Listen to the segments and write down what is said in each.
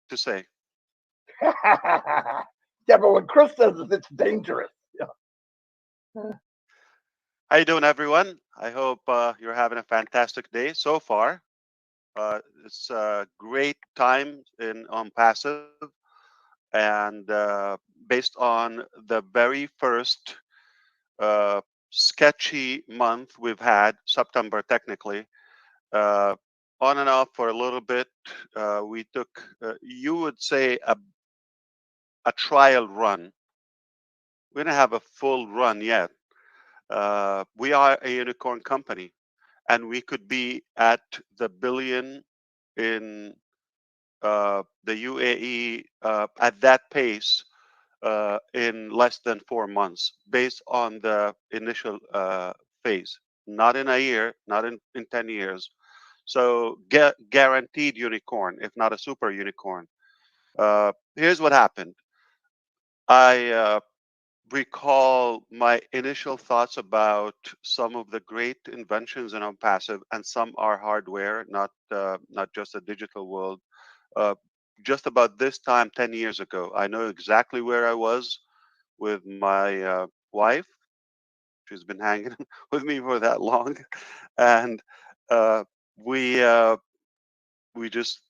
to say. Yeah, but what Chris says is it's dangerous. Yeah. How you doing, everyone? I hope you're having a fantastic day so far. It's a great time in on passive, and based on the very first uh, sketchy month we've had, September technically, uh, on and off for a little bit. We took, you would say, a trial run. We don't have a full run yet. We are a unicorn company, and we could be at the billion in the UAE at that pace in less than 4 months, based on the initial phase. Not in a year, not in 10 years. So guaranteed unicorn, if not a super unicorn. Here's what happened. I recall my initial thoughts about some of the great inventions in our passive, and some are hardware, not just a digital world. Uh, just about this time 10 years ago, I know exactly where I was with my wife. She's been hanging with me for that long, and uh, we uh, we just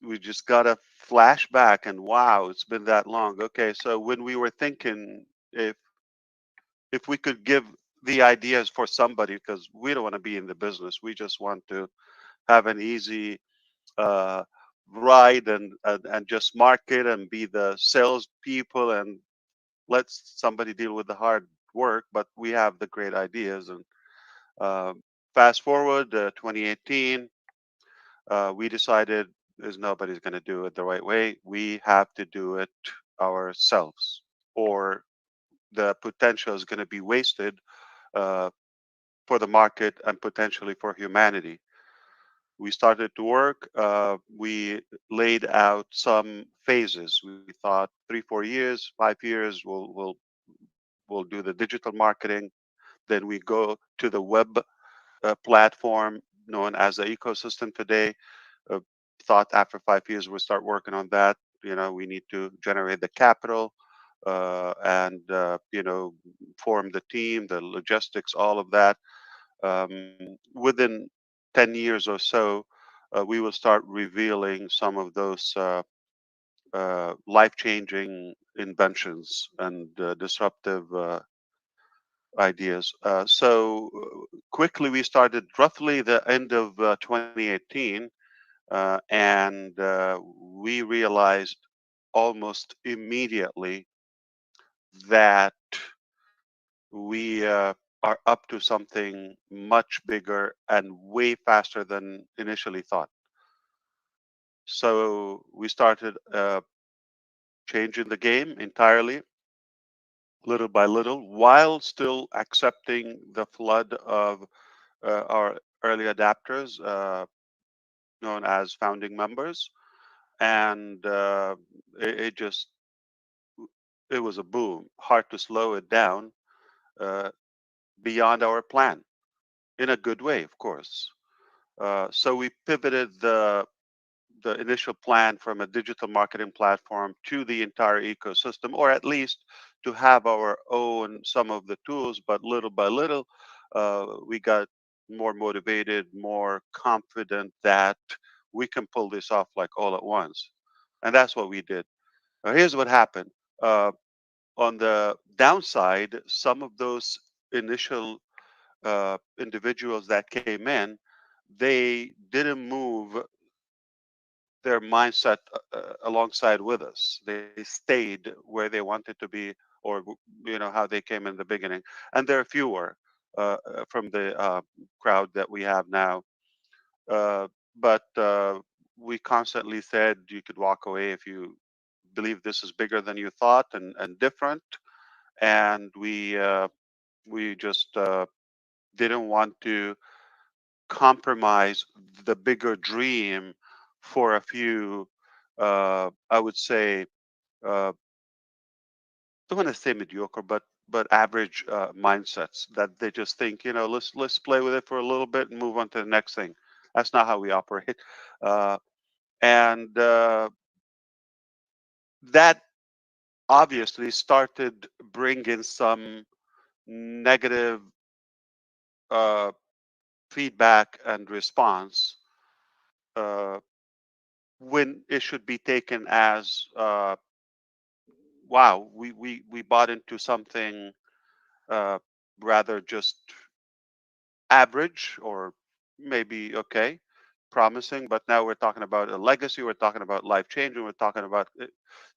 got a flashback, and wow, it's been that long. Okay, so when we were thinking if if we could give the ideas for somebody, because we don't want to be in the business, we just want to have an easy uh, ride, and just market and be the salespeople and let somebody deal with the hard work. But we have the great ideas, and um fast forward 2018, we decided there's nobody's going to do it the right way. We have to do it ourselves, or the potential is going to be wasted uh, for the market and potentially for humanity. We started to work. We laid out some phases. We thought 3, 4 years, 5 years, we'll do the digital marketing. Then we go to the web platform known as the ecosystem today. Uh, Thought after 5 years we'll start working on that. We need to generate the capital and form the team, the logistics, all of that. Within 10 years or so, we will start revealing some of those life-changing inventions and disruptive ideas. Quickly, we started roughly the end of 2018, and we realized almost immediately that we are up to something much bigger and way faster than initially thought. So we started changing the game entirely, little by little, while still accepting the flood of our early adapters, known as founding members. And it just, it was a boom. Hard to slow it down uh, beyond our plan, in a good way, of course. So we pivoted the initial plan from a digital marketing platform to the entire ecosystem, or at least to have our own some of the tools. But little by little, we got more motivated, more confident that we can pull this off like all at once. And that's what we did. Now, here's what happened. Uh, on the downside, some of those initial individuals that came in, they didn't move their mindset alongside with us. They stayed where they wanted to be, or how they came in the beginning. And there are fewer from the crowd that we have now. But we constantly said you could walk away if you believe this is bigger than you thought, and different. And we just didn't want to compromise the bigger dream for a few, I would say, don't want to say mediocre, but average mindsets that they just think, let's play with it for a little bit and move on to the next thing. That's not how we operate. Uh, and that obviously started bringing some negative uh, feedback and response uh, when it should be taken as wow, we bought into something uh, rather just average or maybe okay, promising, but now we're talking about a legacy, we're talking about life changing, we're talking about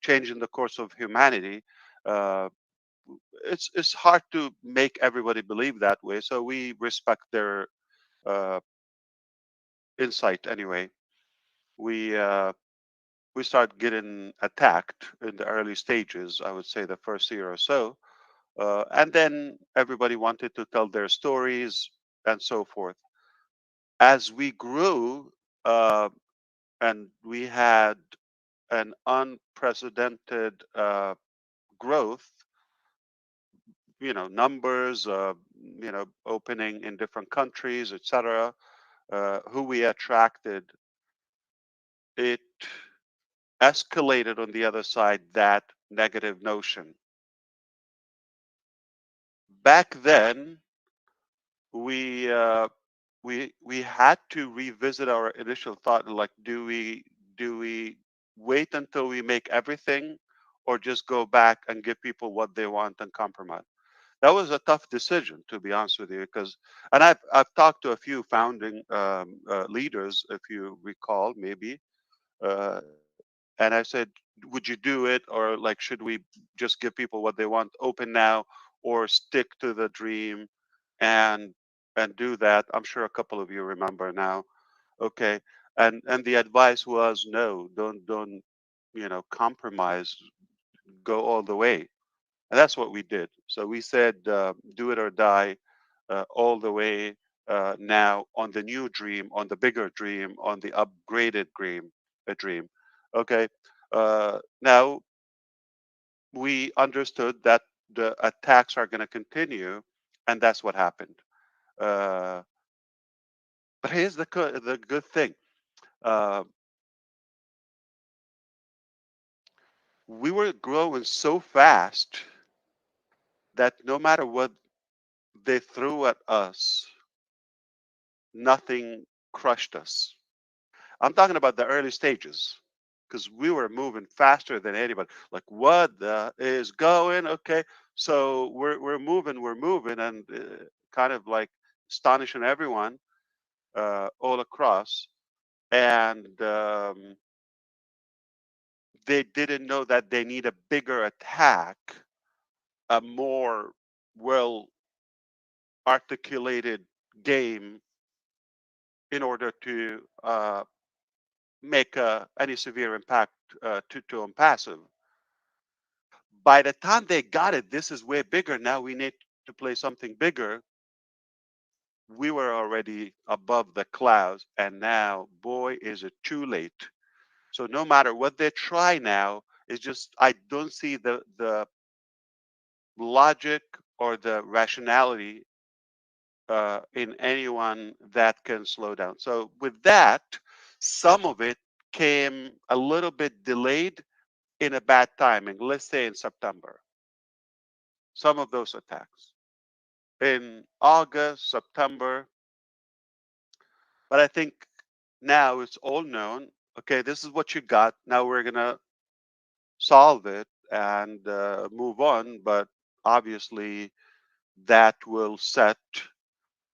changing the course of humanity. Uh, it's hard to make everybody believe that way, so we respect their uh, insight anyway. We uh, we start getting attacked in the early stages. I would say the first year or so, and then everybody wanted to tell their stories and so forth. As we grew, uh, and we had an unprecedented growth, numbers, opening in different countries, etc. Who we attracted, it escalated on the other side that negative notion. Back then, we uh, we had to revisit our initial thought, like, do we wait until we make everything, or just go back and give people what they want and compromise? That was a tough decision, to be honest with you, because, and I've talked to a few founding leaders, if you recall, maybe, uh, and I said, would you do it, or like, should we just give people what they want, open now, or stick to the dream and do that? I'm sure a couple of you remember now. Okay, and the advice was no, don't compromise, go all the way. And that's what we did. So we said, do it or die, all the way, now on the new dream, on the bigger dream, on the upgraded dream, a dream. Okay. Now we understood that the attacks are going to continue, and that's what happened. Uh, but here's the good thing. Uh, we were growing so fast that no matter what they threw at us, nothing crushed us. I'm talking about the early stages, because we were moving faster than anybody. Like, what the is going? Okay, so we're moving, and kind of like astonishing everyone all across. And they didn't know that they need a bigger attack, a more well articulated game in order to make any severe impact to passive. By the time they got it, this is way bigger. Now we need to play something bigger. We were already above the clouds, and now, boy, is it too late. So no matter what they try now, it's just I don't see the logic or the rationality in anyone that can slow down. So with that, some of it came a little bit delayed in a bad timing. Let's say in September, some of those attacks in August, September. But I think now it's all known. Okay, this is what you got. Now we're gonna solve it and move on. But obviously, that will set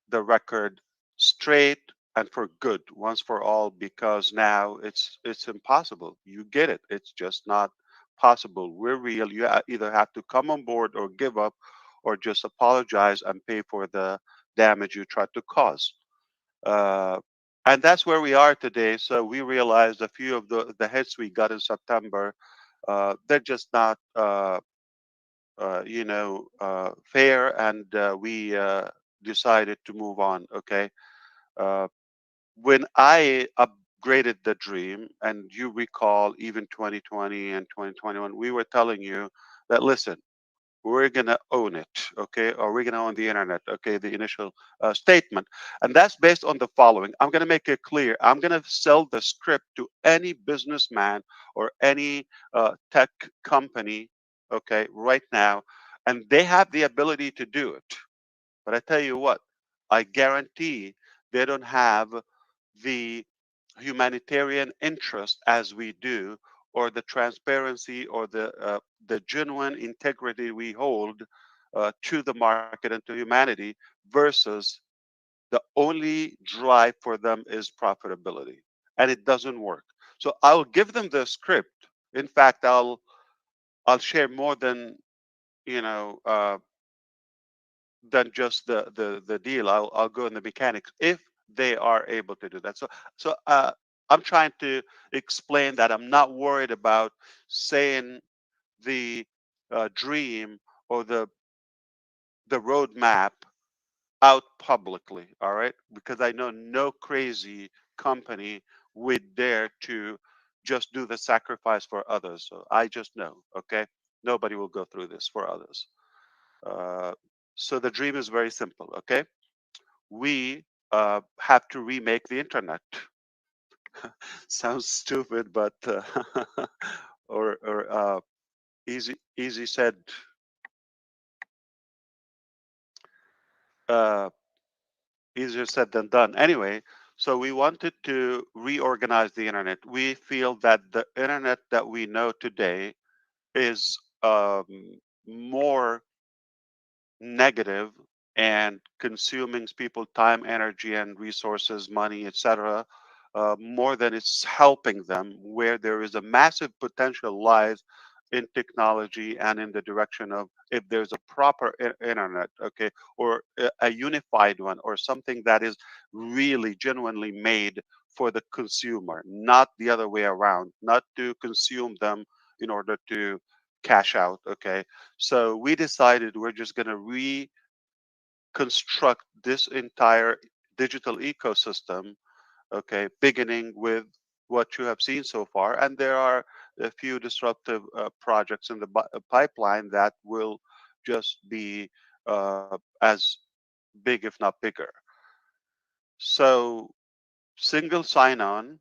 the record straight and for good once for all, because now it's impossible. You get it. It's just not possible. We're real. You either have to come on board or give up, or just apologize and pay for the damage you tried to cause. uh, and that's where we are today. So we realized a few of the hits we got in September, they're just not fair, and we decided to move on. Okay. uh, when I upgraded the dream, and you recall even 2020 and 2021, we were telling you that, listen, we're going to own it, okay, or we're going to own the internet, okay, the initial statement. And that's based on the following. I'm going to make it clear. I'm going to sell the script to any businessman or any tech company, okay, right now, and they have the ability to do it. But I tell you what, I guarantee they don't have the humanitarian interest as we do, or the transparency, or the genuine integrity we hold to the market and to humanity, versus the only drive for them is profitability, and it doesn't work. So I'll give them the script. In fact, I'll share more you know uh, than just the deal. I'll go in the mechanics if they are able to do that. So I'm trying to explain that I'm not worried about saying the dream or the roadmap out publicly. All right, because I know no crazy company would dare to just do the sacrifice for others. So I just know. Okay, nobody will go through this for others. Uh, so the dream is very simple. Okay, we have to remake the internet. Sounds stupid, but or easy said, uh, easier said than done. Anyway, so we wanted to reorganize the internet. We feel that the internet that we know today is more negative and consuming people time, energy, and resources, money, etc., more than it's helping them. Where there is a massive potential lies in technology and in the direction of, if there's a proper internet, okay, or a unified one, or something that is really genuinely made for the consumer, not the other way around, not to consume them in order to cash out, okay. So we decided we're just going to reconstruct this entire digital ecosystem, okay, beginning with what you have seen so far. And there are a few disruptive projects in the pipeline that will just be as big, if not bigger. So, single sign on.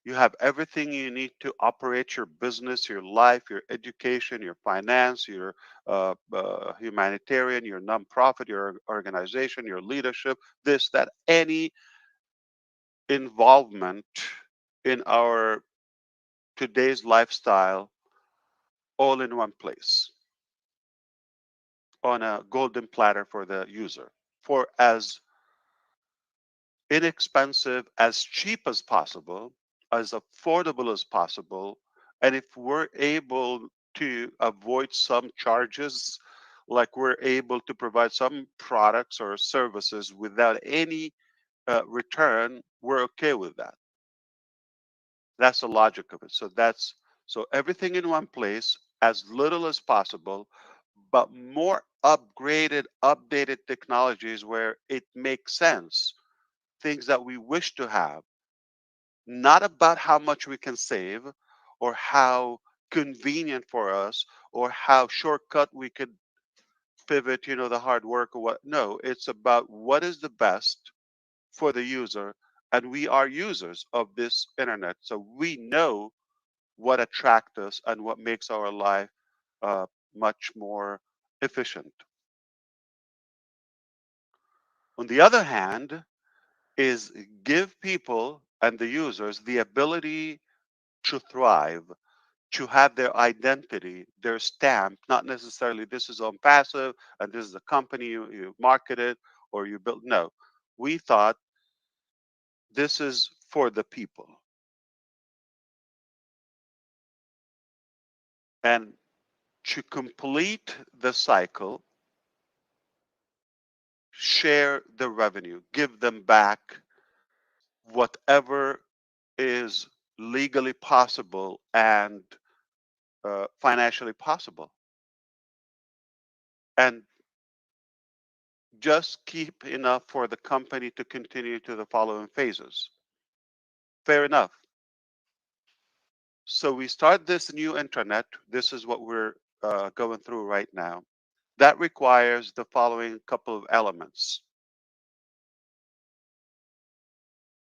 You have everything you need to operate your business, your life, your education, your finance, your humanitarian, your nonprofit, your organization, your leadership, this, that, any involvement in our today's lifestyle, all in one place on a golden platter for the user, for as inexpensive, as cheap as possible, as affordable as possible. And if we're able to avoid some charges, like we're able to provide some products or services without any return, we're okay with that. That's the logic of it. So everything in one place, as little as possible, but more upgraded, updated technologies where it makes sense, things that we wish to have, not about how much we can save or how convenient for us or how shortcut we could pivot, the hard work or what. No, it's about what is the best for the user. And we are users of this internet. So we know what attracts us and what makes our life much more efficient. On the other hand, is give people and the users the ability to thrive, to have their identity, their stamp, not necessarily this is on passive and this is a company you marketed or you built. No, we thought this is for the people. And to complete the cycle, share the revenue, give them back whatever is legally possible and financially possible. And just keep enough for the company to continue to the following phases. Fair enough. So we start this new internet. This is what we're going through right now. That requires the following couple of elements.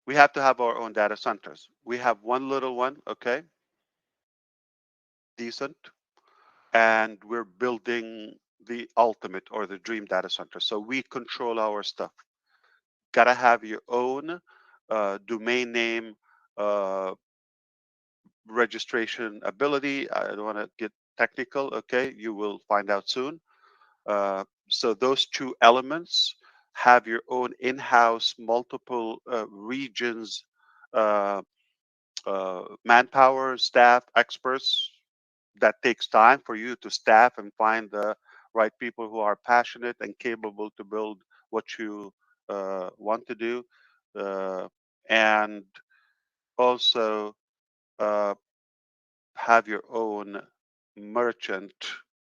We have to have our own data centers. We have one little one, okay, decent, and we're building the ultimate or the dream data center. So we control our stuff. Gotta have your own domain name, uh, registration ability. I don't want to get technical, okay? You will find out soon. So those two elements, have your own in-house multiple regions, uh, manpower, staff, experts. That takes time for you to staff and find the right people who are passionate and capable to build what you want to do. Uh, and also uh, have your own merchant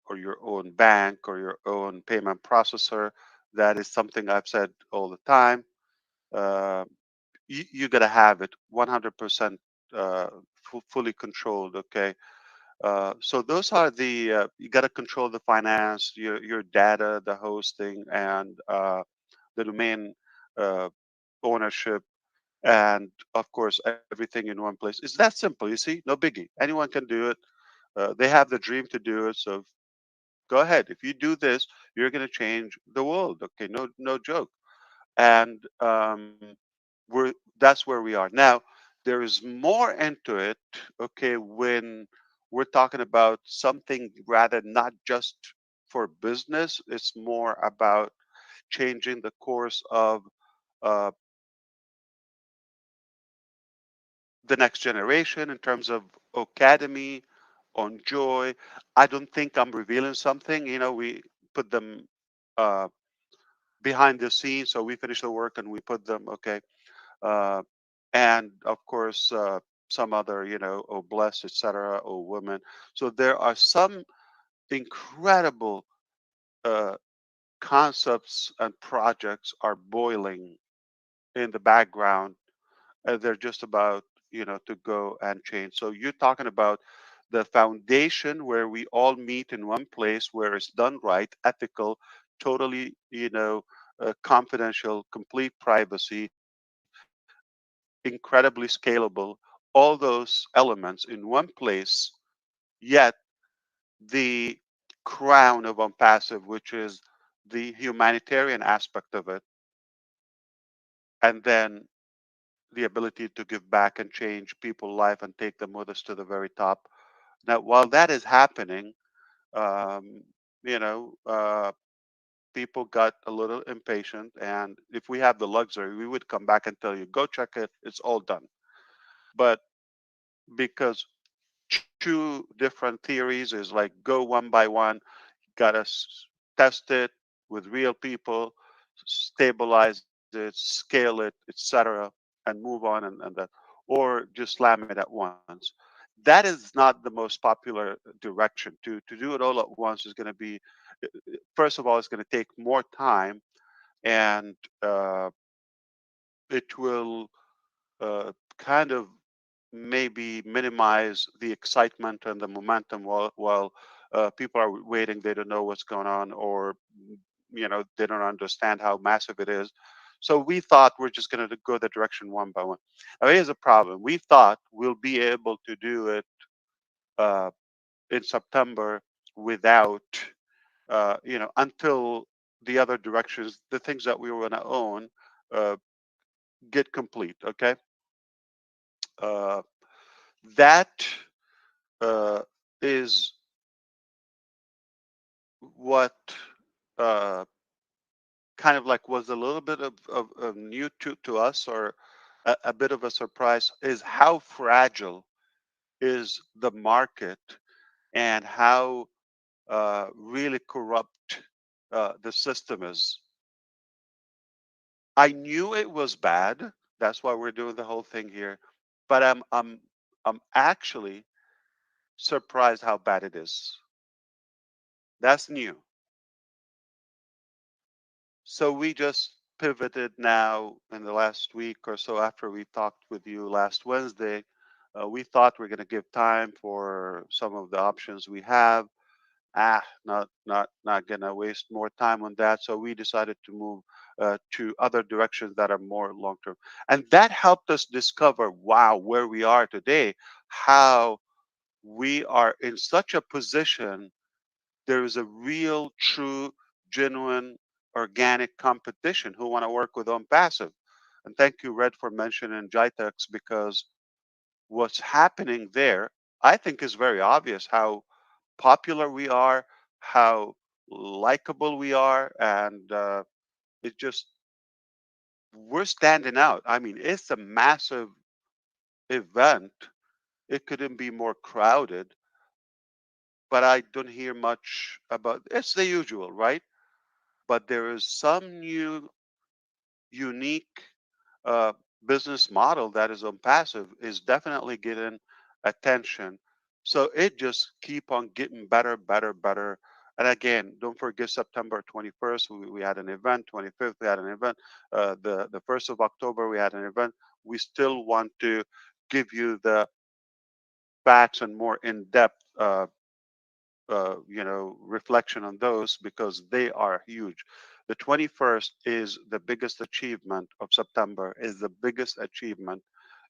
or your own bank or your own payment processor. That is something I've said all the time. Uh, you got to have it 100% fully controlled. Okay. So those are the you got to control the finance, your data, the hosting, and the domain uh, ownership, and of course everything in one place. It's that simple. You see, no biggie. Anyone can do it. They have the dream to do it. So go ahead. If you do this, you're going to change the world. Okay, no joke. And that's where we are now. There is more into it. Okay, when we're talking about something rather not just for business, it's more about changing the course of uh, the next generation in terms of academy on joy. I don't think I'm revealing something. We put them uh, behind the scenes, so we finish the work and we put them. Okay. uh, and of course some other, oh bless, etc., oh women. So there are some incredible uh, concepts and projects are boiling in the background, and they're just about, to go and change. So you're talking about the foundation where we all meet in one place, where it's done right, ethical, totally, confidential, complete privacy, incredibly scalable, all those elements in one place. Yet the crown of unpassive, which is the humanitarian aspect of it, and then the ability to give back and change people's life and take them with us to the very top. Now, while that is happening, um, you know, uh, people got a little impatient, and if we have the luxury, we would come back and tell you, go check it, it's all done. But because two different theories is like go one by one, gotta test it with real people, stabilize it, scale it, etc., and move on, and that, or just slam it at once. That is not the most popular direction. To do it all at once is going to be, first of all, it's going to take more time, and it will kind of maybe minimize the excitement and the momentum while people are waiting. They don't know what's going on, or they don't understand how massive it is. So we thought we're just going to go the direction one by one. Now here's a problem. We thought we'll be able to do it uh, in September without until the other directions, the things that we were going to own, uh, get complete. Okay. uh, that uh, is what uh, kind of like was a little bit of new to us, or a bit of a surprise, is how fragile is the market, and how really corrupt the system is. I knew it was bad. That's why we're doing the whole thing here. But I'm actually surprised how bad it is. That's new. So we just pivoted now in the last week or so after we talked with you last Wednesday. We thought we're going to give time for some of the options we have, not gonna waste more time on that. So we decided to move to other directions that are more long term, and that helped us discover, wow, where we are today, how we are in such a position. There is a real, true, genuine, organic competition who want to work with on passive. And thank you, Red, for mentioning Jitex, because what's happening there, I think, is very obvious how popular we are, how likable we are, and it just, we're standing out. I mean, it's a massive event. It couldn't be more crowded, but I don't hear much about it's the usual, right? But there is some new, unique uh, business model that is on passive is definitely getting attention. So it just keep on getting better, better, better. And again, don't forget September 21st, we had an event. 25th, we had an event. The 1st of October, we had an event. We still want to give you the facts and more in-depth reflection on those because they are huge. The 21st is the biggest achievement of September, is the biggest achievement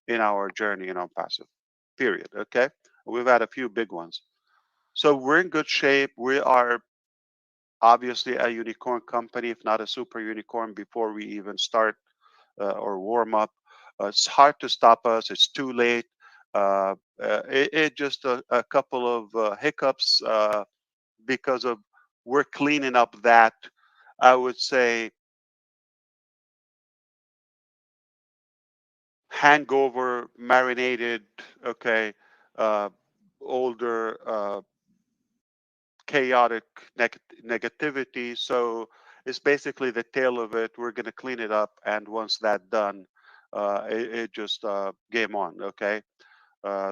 in our journey in on passive, period. Okay. We've had a few big ones. So we're in good shape. We are obviously a unicorn company, if not a super unicorn, before we even start or warm up. It's hard to stop us. It's too late. It just a couple of hiccups because of we're cleaning up that, I would say, hangover marinated, okay, uh, older chaotic negativity. So it's basically the tail of it. We're going to clean it up, and once that done, it just game on. Okay,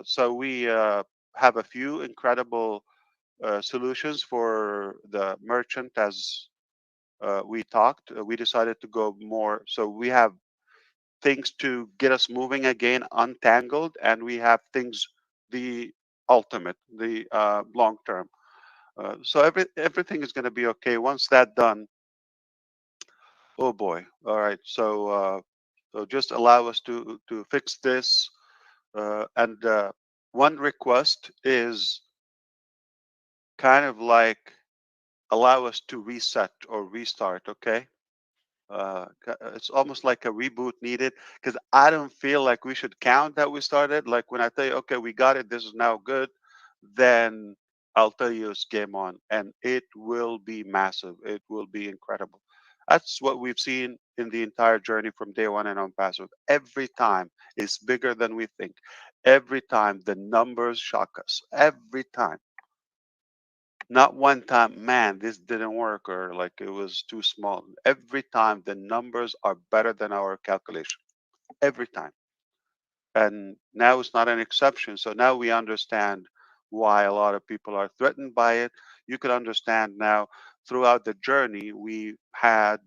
so we have a few incredible solutions for the merchant. As we talked, we decided to go more. So we have things to get us moving again, untangled, and we have things, the ultimate, the long term. So everything is going to be okay once that done. Oh boy! All right, so just allow us to fix this. And one request is kind of like allow us to reset or restart. Okay, it's almost like a reboot needed because I don't feel like we should count that we started. Like when I tell you, okay, we got it, this is now good, then I'll tell you it's game on, and it will be massive. It will be incredible. That's what we've seen in the entire journey from day one and on passive. Every time it's bigger than we think. Every time the numbers shock us. Every time. Not one time, man, this didn't work or like it was too small. Every time the numbers are better than our calculation. Every time. And now it's not an exception. So now we understand why a lot of people are threatened by it. You could understand now throughout the journey, we had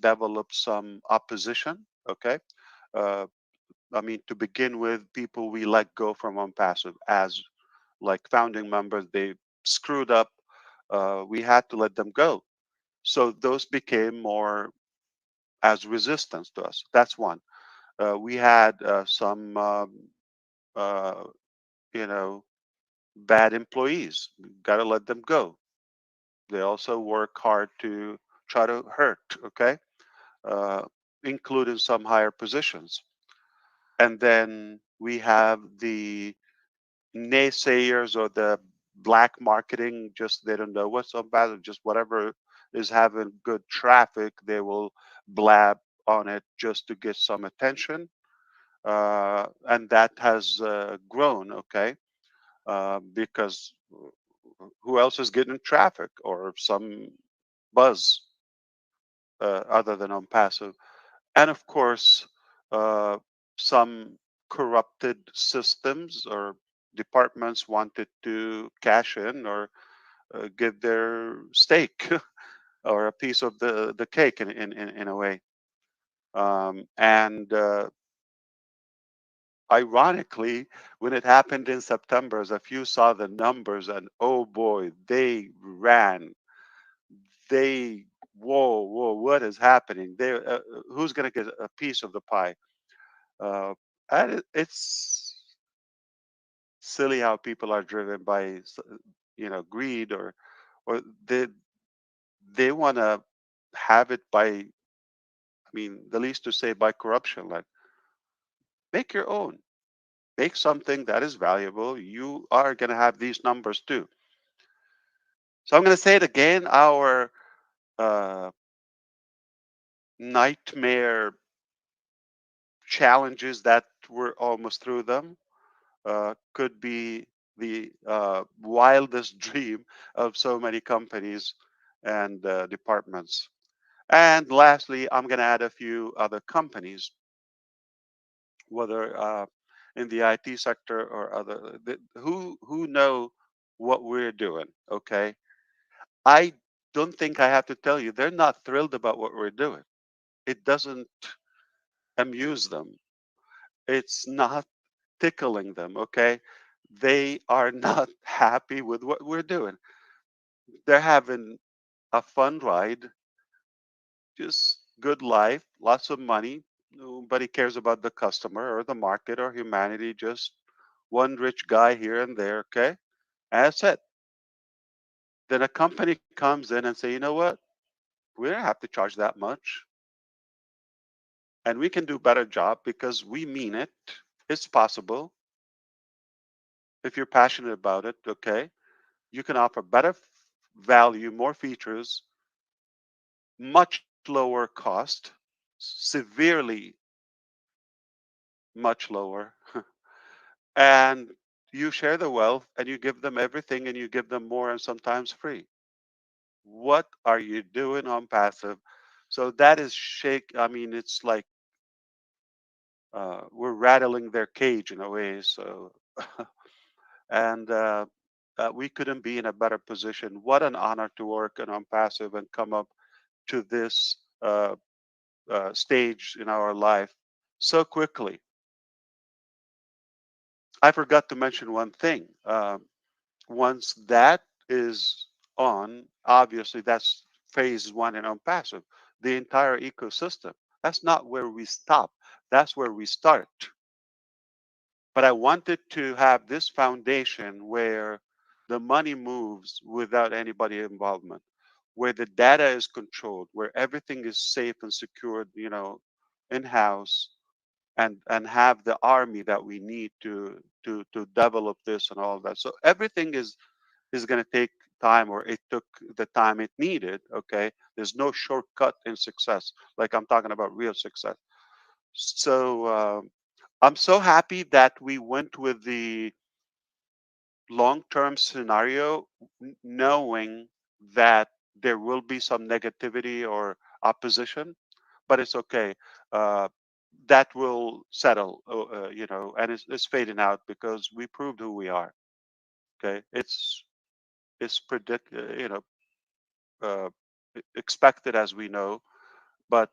developed some opposition. Okay. Uh, I mean, to begin with, people we let go from on passive as like founding members, they screwed up. We had to let them go. So those became more as resistance to us. That's one. We had some, uh, you know, bad employees. Got to let them go. They also work hard to try to hurt. Okay, uh, including some higher positions. And then we have the naysayers or the black marketing, just they don't know what's so bad, just whatever is having good traffic, they will blab on it just to get some attention. And that has grown, okay, because who else is getting traffic or some buzz other than on passive? And of course, uh, some corrupted systems or departments wanted to cash in or get their stake or a piece of the cake in a way. And ironically, when it happened in September, as if you saw the numbers, and oh boy, they ran. They, whoa, whoa, what is happening? Who's going to get a piece of the pie? Uh, and it's silly how people are driven by, greed, or they want to have it by, the least to say, by corruption. Like, make your own, make something that is valuable. You are going to have these numbers too. So I'm going to say it again. Our uh, nightmare challenges that we're almost through them could be the wildest dream of so many companies and departments. And lastly, I'm going to add a few other companies, whether in the IT sector or other, who know what we're doing. Okay, I don't think I have to tell you they're not thrilled about what we're doing. It doesn't amuse them. It's not tickling them. Okay, they are not happy with what we're doing. They're having a fun ride, just good life, lots of money. Nobody cares about the customer or the market or humanity. Just one rich guy here and there. Okay, and that's it. Then a company comes in and say, you know what? We don't have to charge that much, and we can do better job because we mean it. It's possible if you're passionate about it. Okay, you can offer better value, more features, much lower cost, severely much lower, and you share the wealth and you give them everything and you give them more and sometimes free. What are you doing on passive? So that is shake. It's like we're rattling their cage in a way. So, and we couldn't be in a better position. What an honor to work on passive and come up to this stage in our life so quickly. I forgot to mention one thing. Once that is on, obviously that's phase one and on passive, the entire ecosystem. That's not where we stop. That's where we start. But I wanted to have this foundation where the money moves without anybody involvement, where the data is controlled, where everything is safe and secured, in house, and have the army that we need to develop this and all that. So everything is going to take time, or it took the time it needed. Okay, there's no shortcut in success. Like, I'm talking about real success. So I'm so happy that we went with the long-term scenario, knowing that there will be some negativity or opposition, but it's okay. Uh, that will settle, and it's fading out because we proved who we are. Okay, it's uh, expected, as we know, but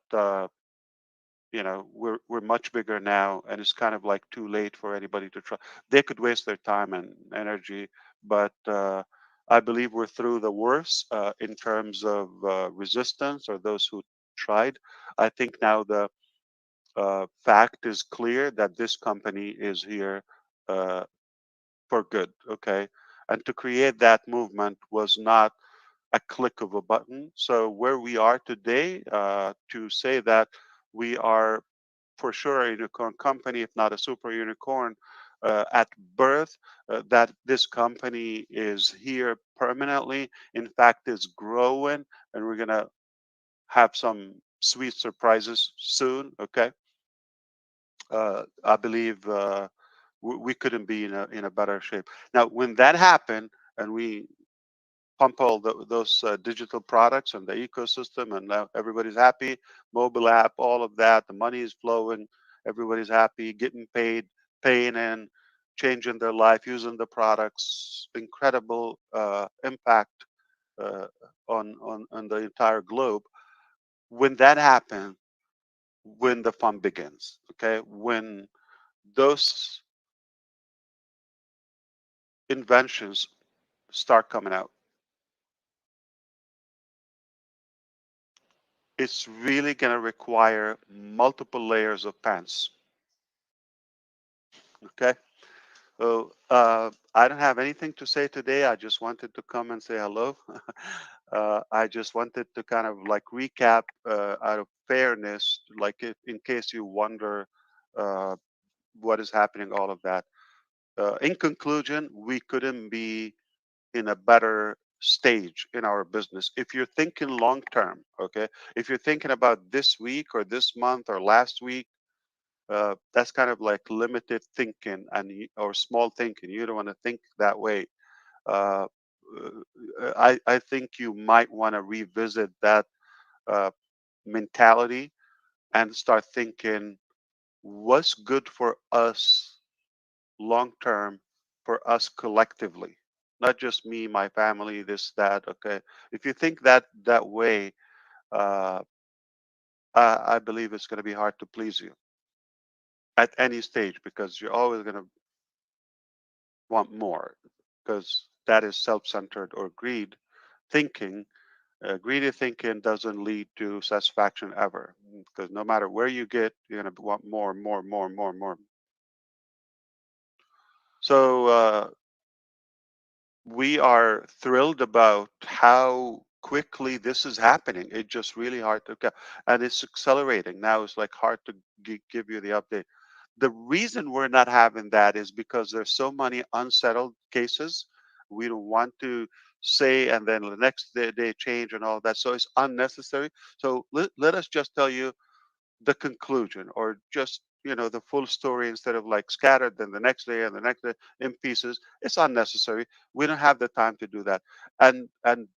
we're much bigger now, and it's kind of like too late for anybody to try. They could waste their time and energy, but I believe we're through the worst in terms of resistance or those who tried. I think now the fact is clear that this company is here uh, for good. Okay, and to create that movement was not a click of a button. So where we are today, to say that we are for sure a unicorn company, if not a super unicorn, at birth, that this company is here permanently. In fact, it's growing, and we're going to have some sweet surprises soon. Okay. I believe we couldn't be in a better shape. Now, when that happened, and we pump all those digital products and the ecosystem, and now everybody's happy. Mobile app, all of that, the money is flowing, everybody's happy, getting paid, paying in, changing their life, using the products. Incredible impact uh, on the entire globe. When that happens, when the fun begins, okay, when those inventions start coming out, it's really going to require multiple layers of pants. Okay. So I don't have anything to say today. I just wanted to come and say hello. I just wanted to kind of like recap out of fairness, like if, in case you wonder uh, what is happening, all of that. In conclusion, we couldn't be in a better stage in our business. If you're thinking long term, okay, if you're thinking about this week or this month or last week, that's kind of like limited thinking or small thinking. You don't want to think that way. Uh, I think you might want to revisit that uh, mentality and start thinking what's good for us long term, for us collectively, not just me, my family, this, that. Okay, if you think that way, uh, I believe it's going to be hard to please you at any stage because you're always going to want more because that is self-centered or greed thinking. Greedy thinking doesn't lead to satisfaction ever because no matter where you get, you're going to want more, more, more, more, more. So we are thrilled about how quickly this is happening. It's just really hard to get, and it's accelerating now. It's like hard to give you the update. The reason we're not having that is because there's so many unsettled cases. We don't want to say, and then the next day they change and all that. So it's unnecessary. So let us just tell you the conclusion, or just the full story instead of like scattered then the next day and the next day in pieces. It's unnecessary. We don't have the time to do that, and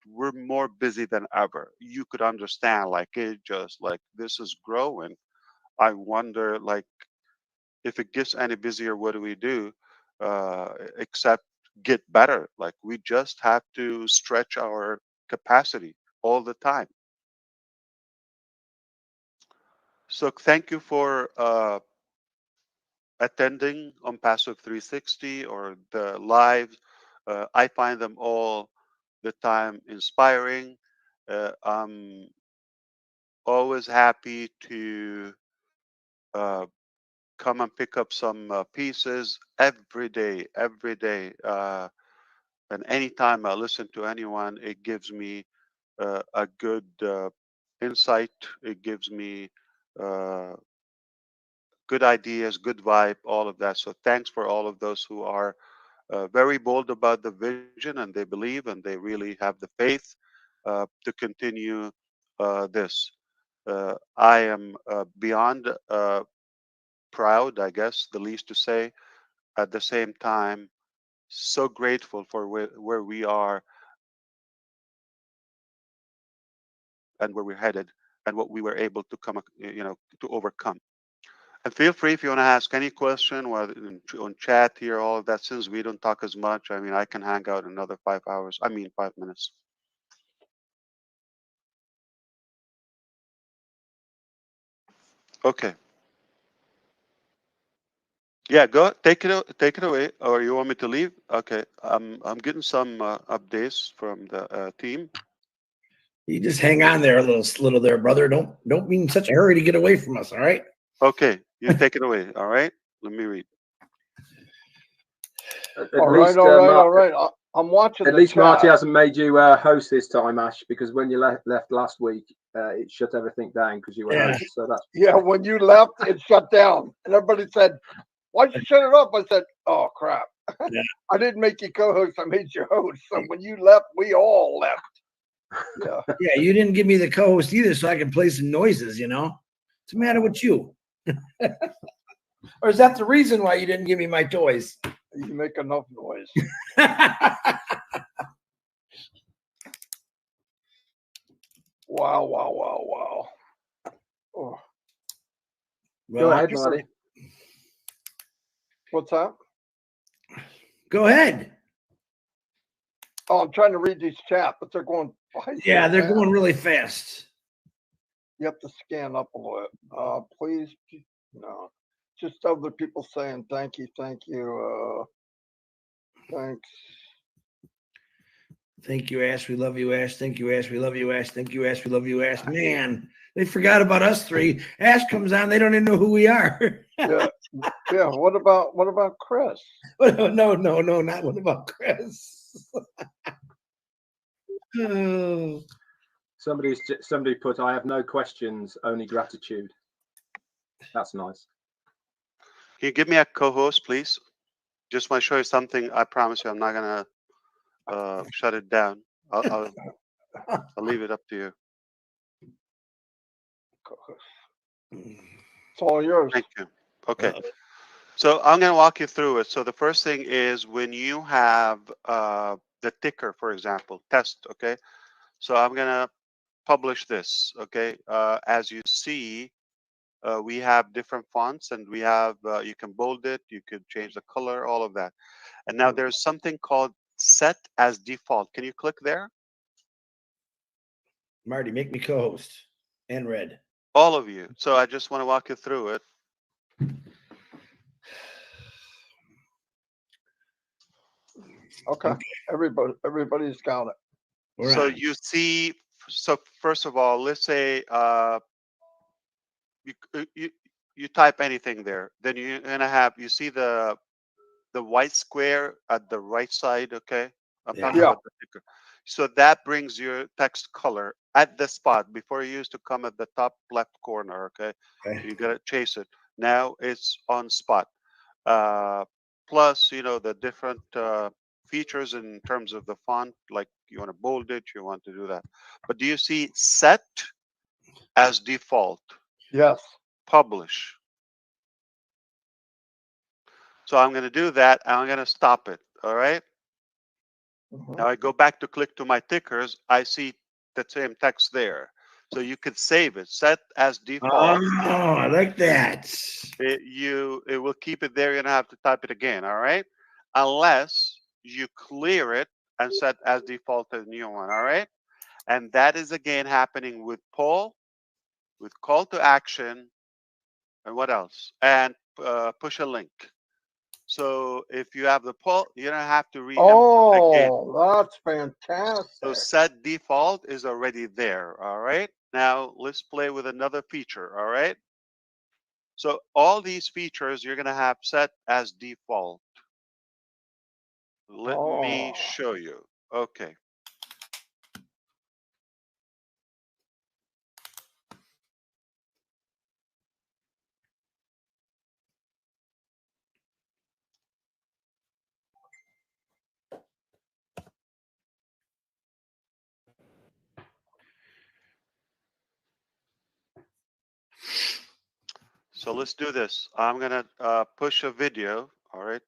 we're more busy than ever. You could understand, like, it just like this is growing. I wonder, like, if it gets any busier, what do we do except get better? Like, we just have to stretch our capacity all the time. So thank you for attending on Passive 360 or the lives. I find them all the time inspiring. I'm always happy to uh, come and pick up some pieces every day, every day. And anytime I listen to anyone, it gives me a good insight. It gives me uh, good ideas, good vibe, all of that. So thanks for all of those who are very bold about the vision, and they believe and they really have the faith to continue this. I am beyond proud, I guess, the least to say. At the same time, so grateful for where we are and where we're headed and what we were able to to overcome. And feel free if you want to ask any question on chat here, all of that. Since we don't talk as much, I mean, I can hang out another 5 hours. I mean, 5 minutes. Okay. Yeah, go take it away, or you want me to leave? Okay, I'm getting some updates from the team. You just hang on there a little there, brother. Don't be in such a hurry to get away from us. All right. Okay, you take it away. All right, let me read. All right. I'm watching. At least Marty hasn't made you host this time, Ash, because when you left last week, it shut everything down because you were host. So that's when you left, it shut down, and everybody said, "Why'd you shut it up?" I said, "Oh crap, Yeah. I didn't make you co-host. I made you host." So when you left, we all left. Yeah. Yeah, you didn't give me the co-host either, so I can play some noises. What's the matter with you? Or is that the reason why you didn't give me my toys? You make enough noise. Wow. Oh. Well, go ahead, Marty. What's that? Go ahead. Oh, I'm trying to read these chat, but they're going. Yeah, they're going really fast. You have to scan up a little bit. Please, no. just other people saying thank you. Thanks. Thank you, Ash. We love you, Ash. Thank you, Ash. We love you, Ash. Thank you, Ash. We love you, Ash. Man, they forgot about us three. Ash comes on, they don't even know who we are. Yeah. Yeah. What about Chris? No, not what about Chris? Oh. Somebody put, I have no questions, only gratitude. That's nice. Can you give me a co-host, please? Just want to show you something. I promise you, I'm not gonna shut it down. I'll leave it up to you. It's all yours. Thank you. Okay. So I'm going to walk you through it. So the first thing is when you have the ticker, for example, test. Okay. So I'm going to publish this. Okay. As you see, we have different fonts, and we have you can bold it, you could change the color, all of that. And now there's something called set as default. Can you click there? Marty, make me co-host and red. All of you. So I just want to walk you through it. Okay. Everybody's got it. So you see, so first of all, let's say you type anything there, then you're gonna have, you see the white square at the right side. Okay, I'm talking about the ticker. So that brings your text color at the spot. Before, you used to come at the top left corner. Okay, you gotta chase it. Now it's on spot. Plus, the different features in terms of the font, like you want to bold it, you want to do that. But do you see set as default? Yes. Publish. So I'm going to do that, and I'm going to stop it. All right. Now I go back to click to my tickers. I see the same text there. So you could save it, set as default. Oh, I like that. It will keep it there. You don't have to type it again. All right. Unless you clear it and set as default a new one. All right. And that is again happening with poll, with call to action, and what else? And push a link. So if you have the poll, you don't have to read again. Oh, that's fantastic. So set default is already there. All right. Now let's play with another feature. All right. So all these features you're going to have set as default. Let me show you. Okay. So let's do this. I'm gonna push a video. All right.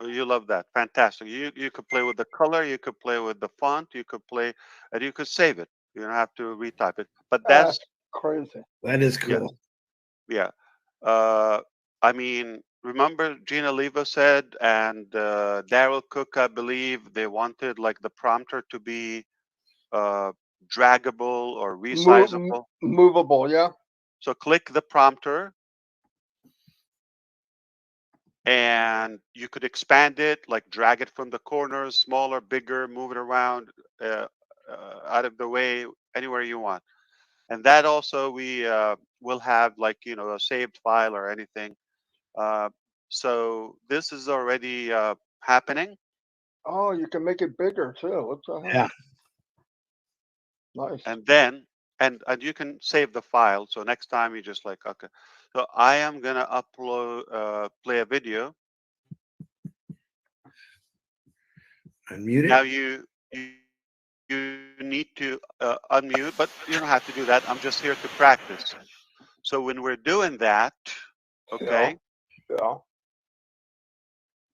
You love that. Fantastic. You could play with the color. You could play with the font. You could play, and you could save it. You don't have to retype it. But that's crazy. That is cool. Yeah. I mean, remember Gina Leva said, and Daryl Cook, I believe, they wanted like the prompter to be draggable or resizable. Movable, yeah. So click the prompter, and you could expand it, like drag it from the corners, smaller, bigger, move it around, out of the way, anywhere you want. And that also we will have like, a saved file or anything. So this is already happening. Oh, you can make it bigger too. What the heck? Yeah. Nice. And then, and you can save the file. So next time you just like, okay. So I am gonna upload, play a video. Unmute it. Now you need to unmute, but you don't have to do that. I'm just here to practice. So when we're doing that, okay. Yeah.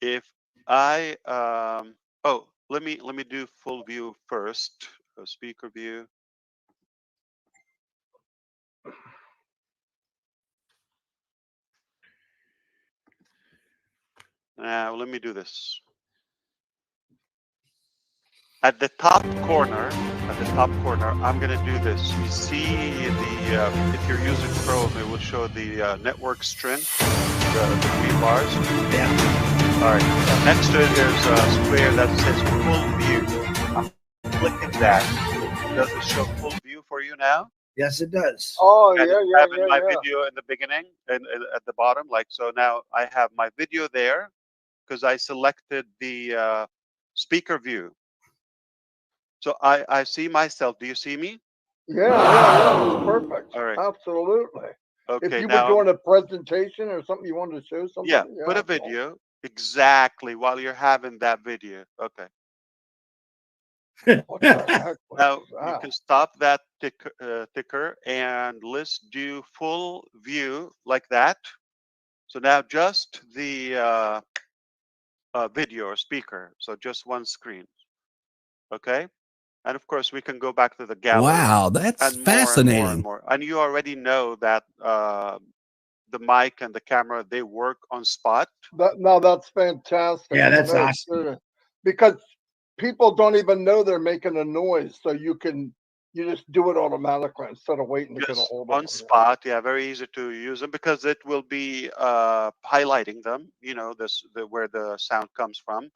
If I oh, let me do full view first. Speaker view. Now let me do this. At the top corner, I'm going to do this. You see the, if you're using Chrome, it will show the network strength. the green bars. Yeah. All right. Next to it, there's a square that says full view. I'm clicking that. Does it show full view for you now? Yes, it does. Oh And yeah, it's yeah, having my yeah, yeah. video in the beginning and at the bottom. Like, so now I have my video there because I selected the speaker view. So I see myself. Do you see me? Yeah, yeah, yeah. It's perfect. All right. Absolutely. If Okay. you were Now, doing a presentation or something you wanted to show yeah, somebody, put yeah. a video exactly while you're having that video. Okay. What the heck was Now you that? can stop that ticker and let's do full view like that. So now just the video or speaker. So just one screen. Okay. And of course, we can go back to the gallery Wow, that's and more and more and fascinating. more. And you already know that the mic and the camera, they work on spot. No, that's fantastic. Yeah, that's No, awesome. seriously. Because people don't even know they're making a noise, so you just do it automatically instead of waiting to get a Just hold of on them. spot. Yeah, very easy to use them because it will be highlighting them, you know, where the sound comes from.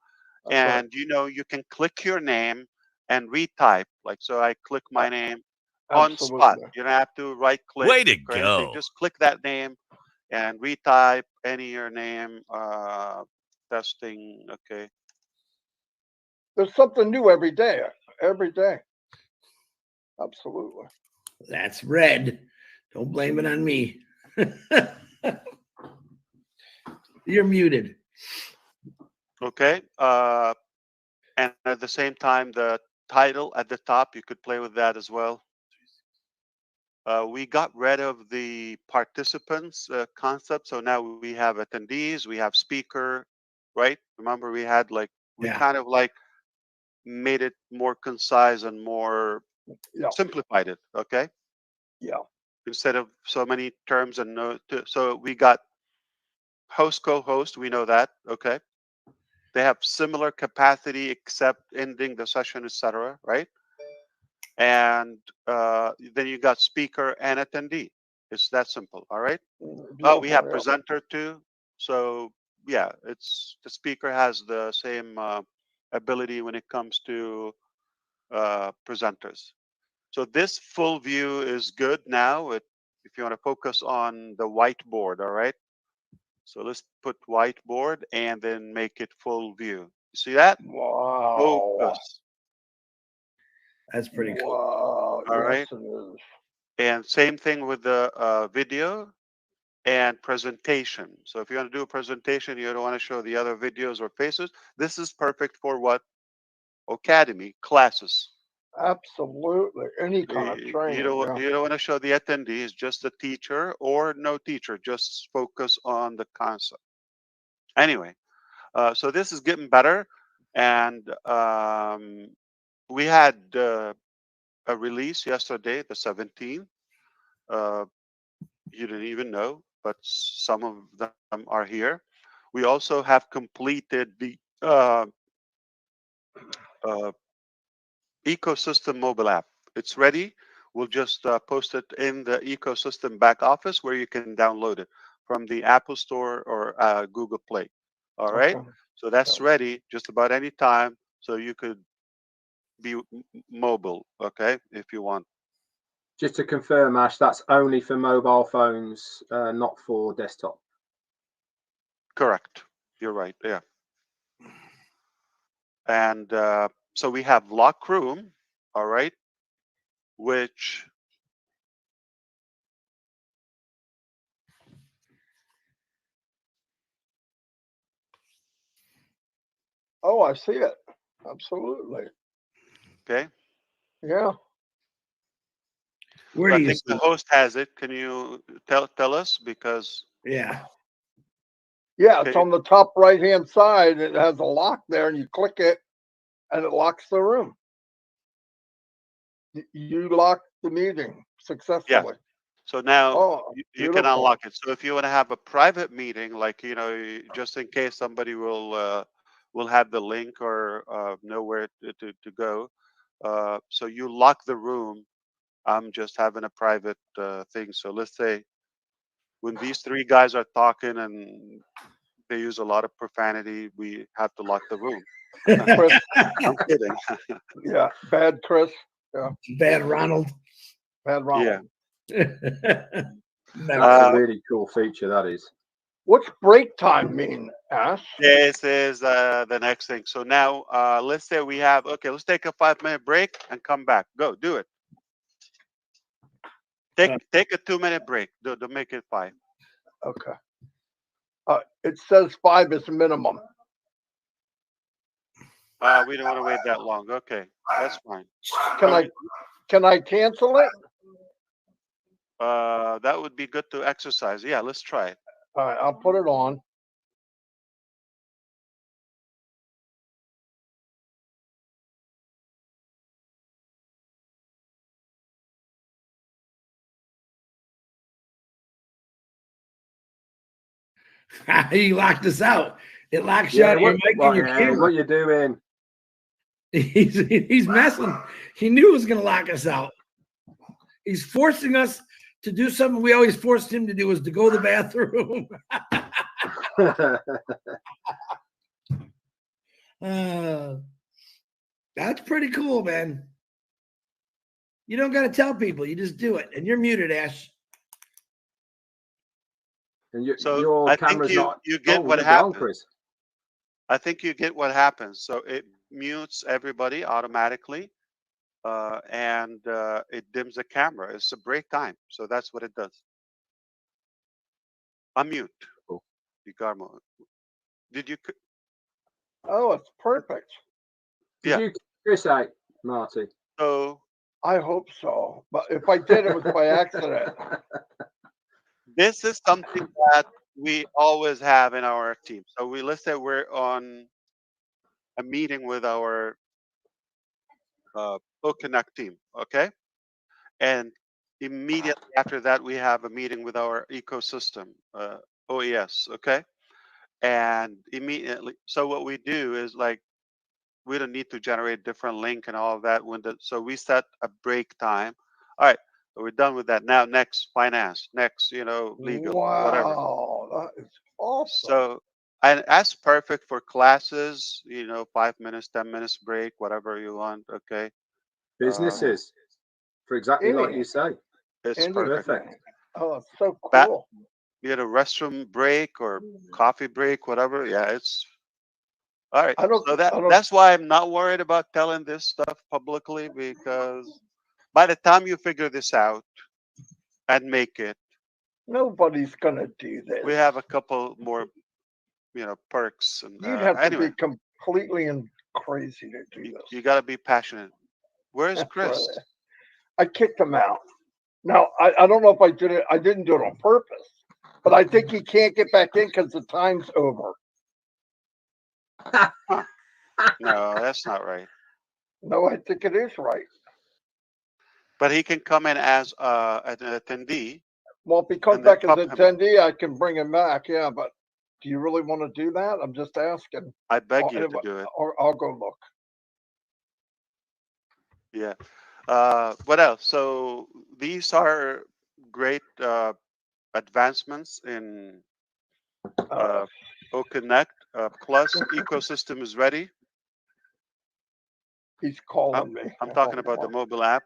That's right. And, you know, you can click your name and retype. Like, so I click my name on spot. Absolutely. You don't have to right click Way to or anything. go. Just click that name and retype any your name. Testing. Okay. There's something new every day. Every day. Absolutely. That's red. Don't blame it on me. You're muted. Okay. And at the same time, the title at the top, you could play with that as well. We got rid of the participants concept. So now we have attendees, we have speaker, right? Remember we had like, we Yeah. kind of like made it more concise and more Yeah. simplified it. Okay. Yeah. Instead of so many terms and so we got host, co-host, we know that. Okay. They have similar capacity except ending the session, etc. Right? And then you got speaker and attendee. It's that simple. All right. We have Beautiful. Yeah. presenter too. So yeah, it's the speaker has the same ability when it comes to presenters. So this full view is good now. If you want to focus on the whiteboard, all right. So let's put whiteboard and then make it full view. You see that? Wow. Focus. That's pretty cool. Wow. All Yes, right. it is. And same thing with the video and presentation. So if you want to do a presentation, you don't want to show the other videos or faces. This is perfect for what? Academy classes. Absolutely. Any kind of training. Yeah. You don't want to show the attendees, just the teacher or no teacher. Just focus on the concept. Anyway, so this is getting better, and we had a release yesterday, the 17th. Uh, you didn't even know, but some of them are here. We also have completed the uh, ecosystem mobile app. It's ready. We'll just post it in the ecosystem back office where you can download it from the Apple Store or Google Play. All right. Okay. So that's ready just about any time. So you could be mobile, okay, if you want. Just to confirm, Ash, that's only for mobile phones, not for desktop. Correct. You're right. Yeah. And so we have lock room. All right. Which Oh, I see it. Absolutely. okay. Yeah. Where So I do you think see? the host has it. Can you tell us because Yeah. Yeah. It's okay, on the top right hand side. It has a lock there, and you click it, and it locks the room. You locked the meeting yeah. successfully. So now Oh, you can beautiful. unlock it. So if you want to have a private meeting, like just in case somebody will have the link or nowhere to go, so you lock the room. I'm just having a private thing. So let's say when these three guys are talking and they use a lot of profanity, we have to lock the room. Chris, I'm kidding. yeah, bad Chris, yeah, Bad Ronald. bad Ronald. No. That's a Uh, really cool feature. That is. What's break time mean, Ash? this is the next thing. So now, let's say we have, okay, let's take a 5-minute break and come back. Go, do it. Take a 2-minute break. Don't make it 5. Okay. It says 5 is minimum. We don't want to wait that long. Okay, that's fine. Can I cancel it? That would be good to exercise. Yeah, let's try it. All right, I'll put it on. He locked us out. It locks you Yeah. out of your What, mic what, and your camera. what you doing? He's messing. He knew it was going to lock us out. He's forcing us to do something we always forced him to do, is to go to the bathroom. That's pretty cool, man. You don't got to tell people. You just do it. And you're muted, Ash. And So your I think camera's you not. you get Oh, what you're gone, happens. Chris. I think you get what happens. So it mutes everybody automatically, and it dims the camera. It's a break time, so that's what it does. Unmute. Cool. Guillermo. Did you? Oh, it's perfect. Did Yeah. you Chris out, Marty? So I hope so. But if I did, it was by accident. this is something that we always have in our team. So let's say we're on a meeting with our Connect team, okay? And immediately after that, we have a meeting with our ecosystem, OES, okay? And immediately, so what we do is like, we don't need to generate different link and all of that. So we set a break time. All right, so we're done with that. Now, next, finance, next, legal, whatever. Wow, that is awesome. So, and that's perfect for classes, 5 minutes, 10 minutes break, whatever you want. Okay. Businesses, for exactly like you say. It's perfect. Perfect. Oh, it's so That, cool. restroom break or coffee break, whatever. Yeah, it's all right. I don't. So I don't. that's why I'm not worried about telling this stuff publicly, because by the time you figure this out and make it, Nobody's gonna do this. we have a couple more, perks. And You'd have to anyway, be completely and crazy to do this. you got to be passionate. Where's That's Chris? right. I kicked him out. Now I don't know if I did it. I didn't do it on purpose, but I think he can't get back in because the time's over. No, that's not right. No, I think it is right. But he can come in as an attendee. Well, if he comes And then back as pump an him up. attendee, I can bring him back. Yeah, but do you really want to do that? I'm just asking. I beg you to do it. Or I'll go look. Yeah. What else? So these are great advancements in Connect. Plus, ecosystem is ready. He's calling me. I'm talking about the mobile app.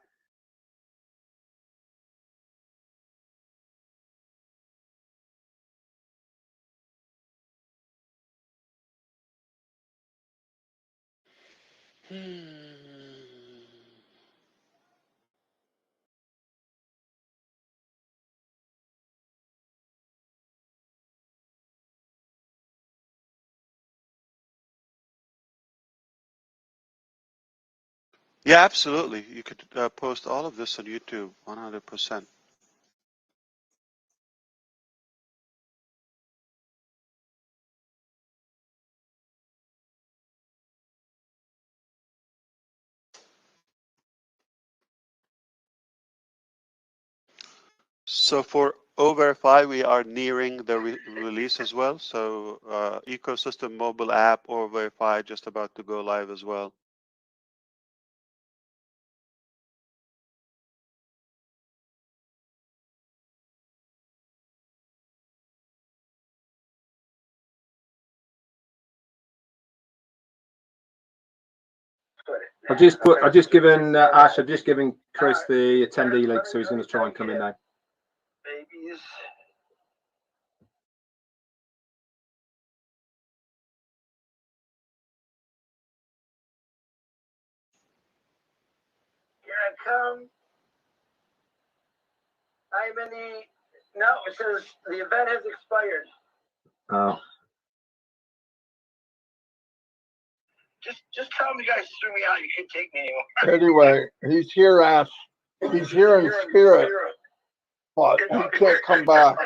Yeah, absolutely. You could post all of this on YouTube, 100%. So for O-Verify, we are nearing the release as well. So ecosystem mobile app, O-Verify, just about to go live as well. I've just given Ash. I've just given Chris the attendee link, so he's going to try and come in now. Babies. Here I come. I'm in the. No, it says the event has expired. Oh. Just tell them you guys threw me out. You can't take me anymore. Anyway, he's here, Ash. He's here in spirit, but he can't come back.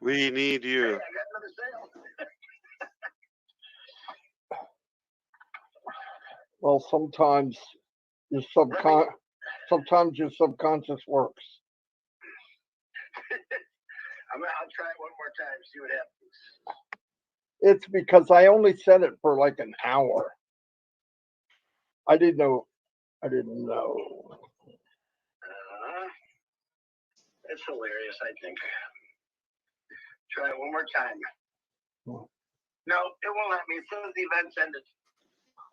We need you. Well, sometimes your subconscious works. I'll try it one more time. See what happens. It's because I only said it for like an hour. I didn't know. It's hilarious, I think. Try it one more time. No, it won't let me. It says the event's ended.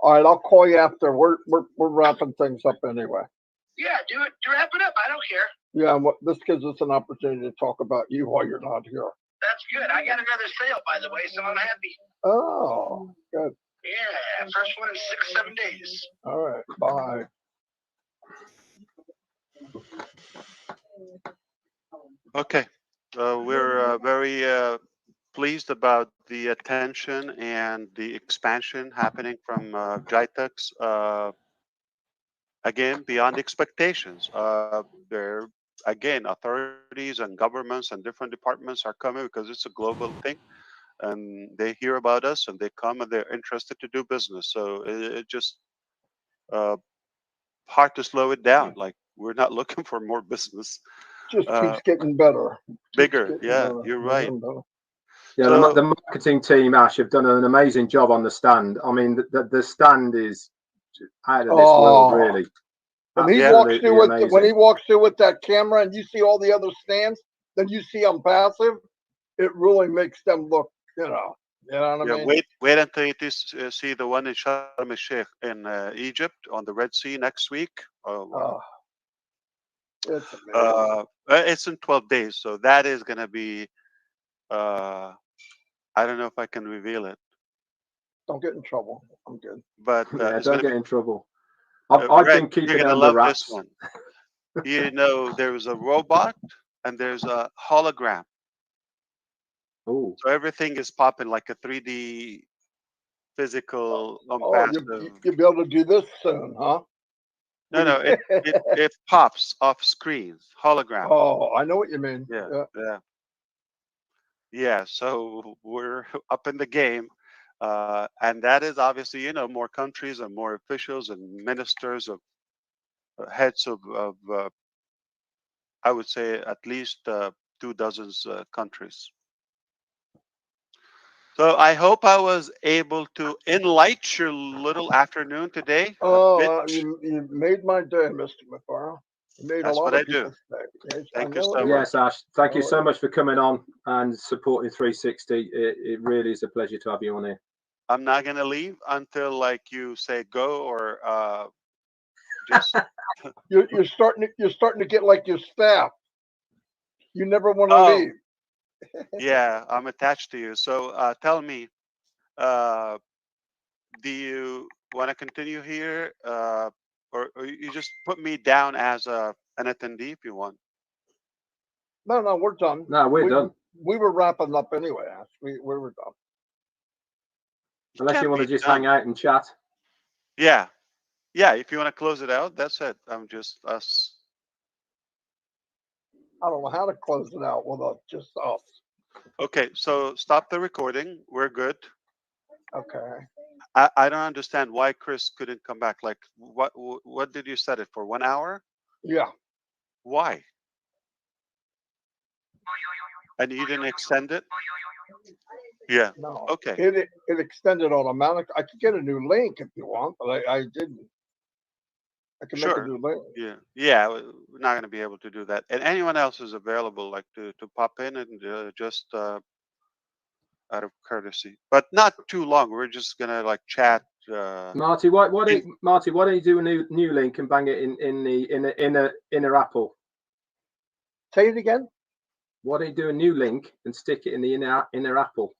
All right, I'll call you after. We're wrapping things up anyway. Yeah, do it. Wrap it up. I don't care. Yeah, this gives us an opportunity to talk about you while you're not here. That's good. I got another sale, by the way, so I'm happy. Oh, good. Yeah, first one in 6-7 days. All right, bye. Okay, we're very pleased about the attention and the expansion happening from JITEX. Again, beyond expectations. There, again, authorities and governments and different departments are coming because it's a global thing, and they hear about us and they come and they're interested to do business. So it just hard to slow it down. Like, we're not looking for more business. Just keeps getting better. Bigger, yeah, you're right. Yeah, So, the marketing team, Ash, have done an amazing job on the stand. I mean, the stand is out of this world, really. When he walks through with that camera, and you see all the other stands, then you see I'm passive. It really makes them look, you know what I mean? Wait until you see the one in Sharm el-Sheikh in Egypt on the Red Sea next week. It's amazing. It's in 12 days, so that is going to be. I don't know if I can reveal it. Don't get in trouble. I'm good. But don't get in trouble. I've been keeping you're it gonna under love wraps. this one. You know, there's a robot and there's a hologram. Oh. So everything is popping like a 3D physical. You'll be able to do this soon, huh? No, it pops off screens, hologram. Oh, I know what you mean. Yeah. So we're up in the game, and that is obviously, more countries and more officials and ministers of heads of I would say at least 24 countries. So I hope I was able to enlighten your little afternoon today. Oh, you made my day, Mr. MUFAREH. You made That's a lot what of I do. people's day. Yes, Thank you so much. Yes, Ash. Thank you so much for coming on and supporting 360. It really is a pleasure to have you on here. I'm not gonna leave until like you say go or just. You're starting to get like your staff. You never want to leave. Yeah, I'm attached to you. So tell me, do you want to continue here, or you just put me down as an attendee if you want? No, we're done. No, we're done. We were wrapping up anyway, Ash. We were done. Unless you want to just hang out and chat. Yeah. If you want to close it out, that's it. I'm just us. I don't know how to close it out with just us. Okay, so stop the recording. We're good. Okay. I don't understand why Chris couldn't come back. Like, what did you set it for? 1 hour? Yeah. Why? And you didn't extend it? Yeah. No. Okay. It extended automatic. I could get a new link if you want, but I didn't. I can make a new link. Yeah. We're not going to be able to do that. And anyone else is available, like to pop in and just out of courtesy, but not too long. We're just gonna like chat. Marty, why don't you do a new link and bang it in the inner Apple? Say it again. Why don't you do a new link and stick it in the inner Apple?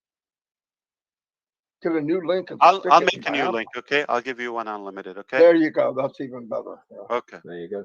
To a new link. And I'll make a new link. Okay, I'll give you one unlimited. Okay. There you go. That's even better. Yeah. Okay. There you go.